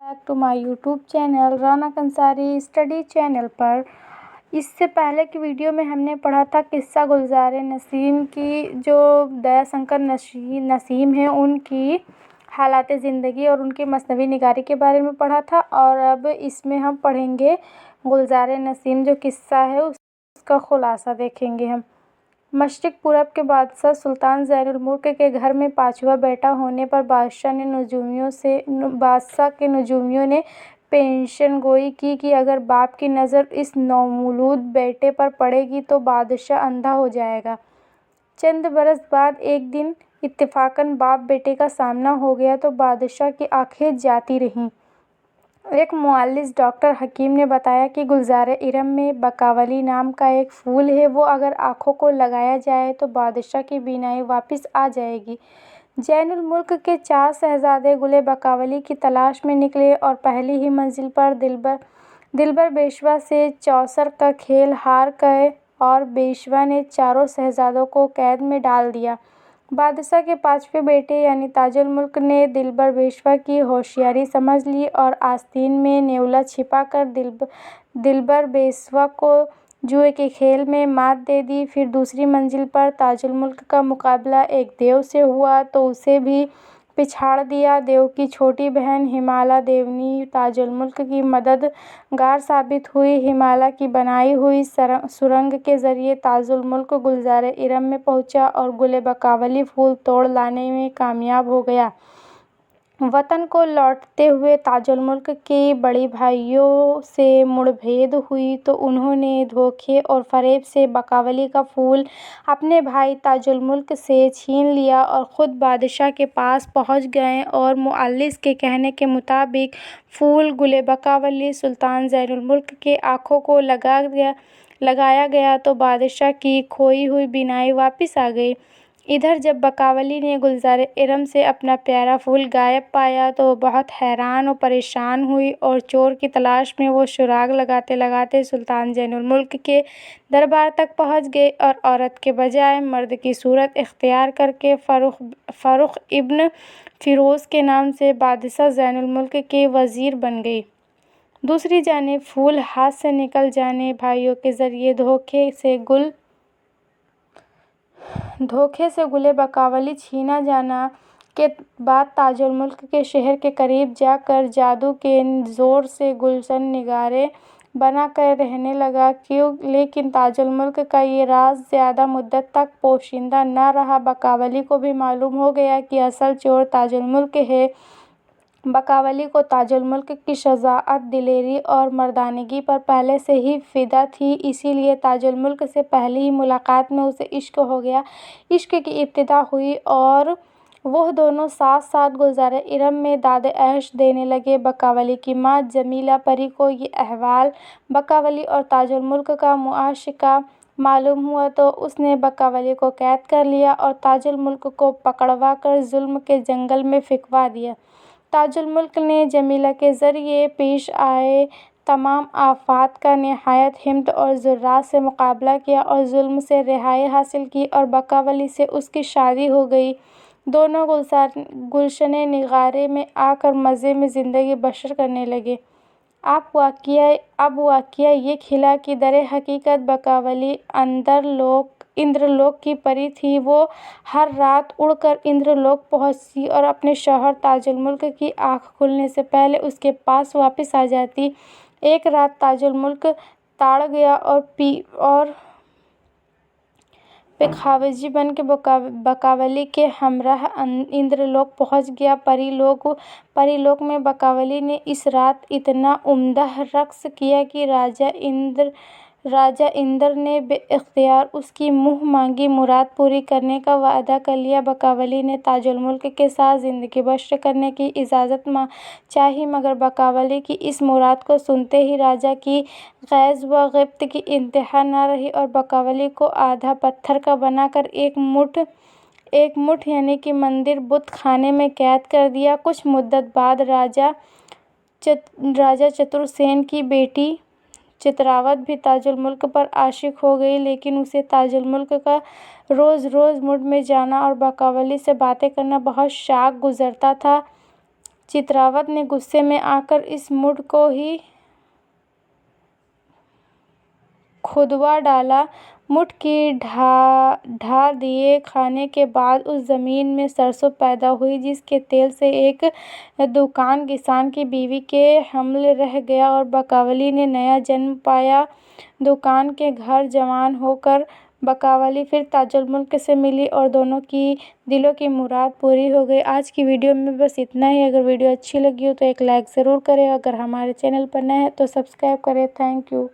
Back to my YouTube channel Raunak Ansari study channel पर। इससे पहले की वीडियो में हमने पढ़ा था किस्सा गुलजार नसीम की, जो दयाशंकर नसीम हैं उनकी हालात ज़िंदगी और उनकी मसनवी निगारी के बारे में पढ़ा था। और अब इसमें हम पढ़ेंगे गुलजार नसीम जो किस्सा है उसका खुलासा देखेंगे हम। मशरिक़ पूरब के बादशाह सुल्तान ज़ैनुल मुल्क के घर में पाँचवा बेटा होने पर बादशाह के नजूमियों ने पेशन गोई की कि अगर बाप की नज़र इस नौमौलूद बेटे पर पड़ेगी तो बादशाह अंधा हो जाएगा। चंद बरस बाद एक दिन इत्तेफाकन बाप बेटे का सामना हो गया तो बादशाह की आंखें जाती रहीं। एक मुअल्लिज डॉक्टर हकीम ने बताया कि गुलजार इरम में बकावली नाम का एक फूल है, वो अगर आँखों को लगाया जाए तो बादशाह की बीनाई वापस आ जाएगी। ज़ैनुल मुल्क के 4 शहजादे गुले बकावली की तलाश में निकले और पहली ही मंजिल पर दिलबर बेशवा से चौसर का खेल हार गए और बेशवा ने चारों शहजादों को कैद में डाल दिया। बादशाह के 5वें बेटे यानी ताजुल मुल्क ने दिलबर बेशवा की होशियारी समझ ली और आस्तीन में नेवला छिपा कर दिलबर बेशवा को जुए के खेल में मात दे दी। फिर दूसरी मंजिल पर ताजुल मुल्क का मुकाबला एक देव से हुआ तो उसे भी पिछाड़ दिया। देव की छोटी बहन हिमाला देवनी ताजुल मुल्क की मददगार साबित हुई। हिमाला की बनाई हुई सुरंग के जरिए ताजुल मुल्क गुलजार इरम में पहुंचा और गुले बकावली फूल तोड़ लाने में कामयाब हो गया। वतन को लौटते हुए ताजुल मुल्क के बड़े भाइयों से मुठभेड़ हुई तो उन्होंने धोखे और फरेब से बकावली का फूल अपने भाई ताजुल मुल्क से छीन लिया और ख़ुद बादशाह के पास पहुंच गए। और मुअल्लिज के कहने के मुताबिक फूल गुले बकावली सुल्तान ज़ैनुल मुल्क के आँखों को लगाया गया तो बादशाह की खोई हुई बीनाई वापस आ गई। इधर जब बकावली ने गुलजार इरम से अपना प्यारा फूल गायब पाया तो बहुत हैरान और परेशान हुई और चोर की तलाश में वो सुराग लगाते लगाते सुल्तान ज़ैनुल मुल्क के दरबार तक पहुंच गई और औरत के बजाय मर्द की सूरत इख्तियार करके फ़र्रुख इब्न फ़िरोज़ के नाम से बादशाह ज़ैनुल मुल्क के वज़ीर बन गई। दूसरी जानिब फूल हाथ से निकल जाने, भाइयों के ज़रिए धोखे से गुले बकावली छीना जाना के बाद ताजुल मुल्क के शहर के करीब जाकर जादू के ज़ोर से गुलशन निगारे बना कर रहने लगा। लेकिन ताजुल मुल्क का ये राज ज़्यादा मुद्दत तक पोशीदा न रहा। बकावली को भी मालूम हो गया कि असल चोर ताजुल मुल्क है। बकावली को ताजुल मुल्क की शजाअत, दिलेरी और मर्दानगी पर पहले से ही फ़िदा थी, इसीलिए ताजुल मुल्क से पहली ही मुलाकात में उसे इश्क हो गया। इश्क की इब्तिदा हुई और वह दोनों साथ साथ गुलजार इरम में दाद ऐश देने लगे। बकावली की माँ जमीला परी को ये अहवाल बकावली और ताजुल मुल्क का मुआशिका मालूम हुआ तो उसने बकावली को कैद कर लिया और ताजुल मुल्क को पकड़वा कर जुल्म के जंगल में फेंकवा दिया। ताजुल मुल्क ने जमीला के ज़रिए पेश आए तमाम आफात का निहायत हिम्मत और जुर्रात से मुकाबला किया और जुल्म से रिहाई हासिल की और बकावली से उसकी शादी हो गई। दोनों गुलशन निगारे में आकर मज़े में ज़िंदगी बसर करने लगे। अब वाक़िया ये खिला कि दर हकीकत बकावली इंद्रलोक की परी थी। वो हर रात उड़कर इंद्रलोक पहुंचती और अपने शौहर ताजुल मुल्क की आँख खुलने से पहले उसके पास वापस आ जाती। एक रात ताजुल मुल्क ताड़ गया और पेखावजी बन के बकावली के हमराह इंद्रलोक पहुंच गया। परीलोक में बकावली ने इस रात इतना उम्दा रक़्स किया कि राजा इंद्र ने बेइख्तियार उसकी मुँह मांगी मुराद पूरी करने का वादा कर लिया। बकावली ने ताजुल मुल्क के साथ ज़िंदगी बसर करने की इजाज़त चाही, मगर बकावली की इस मुराद को सुनते ही राजा की गैज़ व ग़िब्त की इंतहा न रही और बकावली को आधा पत्थर का बनाकर एक मुठ यानी कि मंदिर बुत खाने में कैद कर दिया। कुछ मुद्दत बाद राजा चतुरसेन की बेटी चित्रावत भी ताजुल मुल्क पर आशिक हो गई, लेकिन उसे ताजुल मुल्क का रोज़ रोज़ मुड में जाना और बकावली से बातें करना बहुत शाक गुज़रता था। चित्रावत ने गुस्से में आकर इस मुड़ को ही खुदवा डाला। मुठ की ढा दिए खाने के बाद उस जमीन में सरसों पैदा हुई, जिसके तेल से एक दुकान किसान की बीवी के हमले रह गया और बकावली ने नया जन्म पाया। दुकान के घर जवान होकर बकावली फिर ताजुल मुल्क से मिली और दोनों की दिलों की मुराद पूरी हो गई। आज की वीडियो में बस इतना ही। अगर वीडियो अच्छी लगी हो तो एक लाइक ज़रूर करें। अगर हमारे चैनल पर नए हैं तो सब्सक्राइब करें। Thank you.